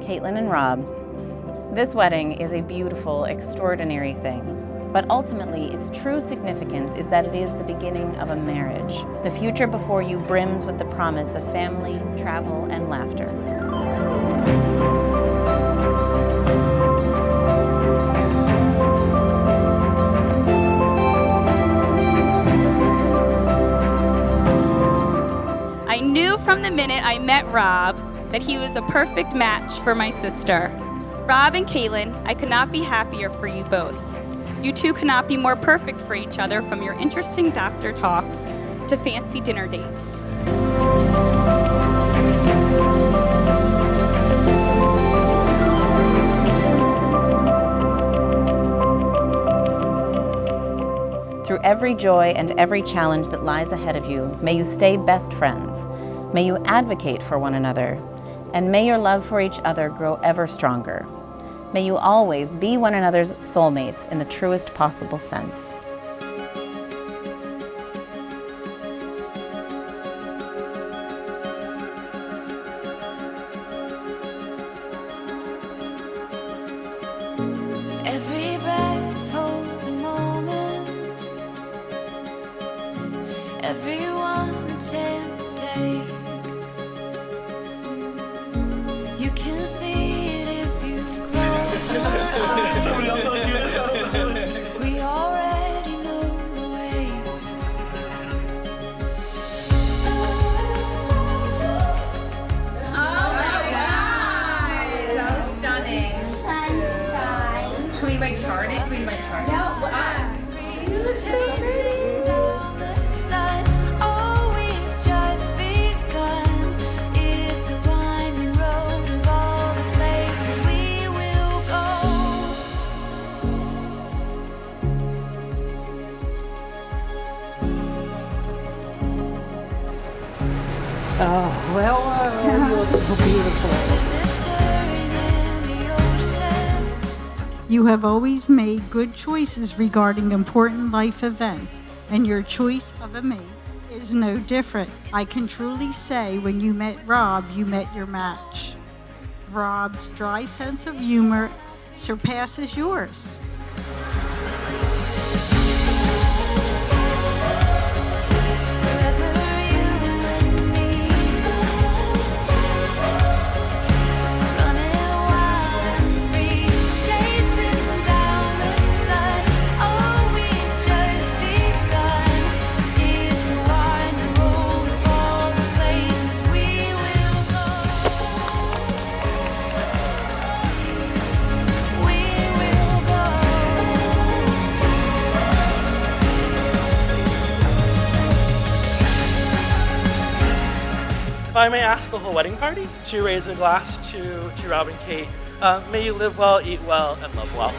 Katelyn and Rob. This wedding is a beautiful, extraordinary thing, but ultimately its true significance is that it is the beginning of a marriage. The future before you brims with the promise of family, travel, and laughter. I knew from the minute I met Rob that he was a perfect match for my sister. Rob and Katelyn, I could not be happier for you both. You two could not be more perfect for each other, from your interesting doctor talks to fancy dinner dates. Through every joy and every challenge that lies ahead of you, may you stay best friends. May you advocate for one another. And may your love for each other grow ever stronger. May you always be one another's soulmates in the truest possible sense. Every breath holds a moment, everyone a chance to take. You can see it if you close your eyes. Somebody else want to do this? I don't know. We already know the way. Oh my God! So stunning. Can we like chart it? Can we like chart it? Chasing down the sun. Oh, we've just begun. It's a winding road of all the places we will go. There's a stirring in the ocean. You have always made good choices regarding important life events, and your choice of a mate is no different. I can truly say when you met Rob, you met your match. Rob's dry sense of humor surpasses yours. Forever you and me, running wild and free, chasing down the sun. Oh, we've just begun. It's a winding road of all the places we will go. We will go. If I may ask the whole wedding party to raise a glass to Rob and Kate, may you live well, eat well, and love well.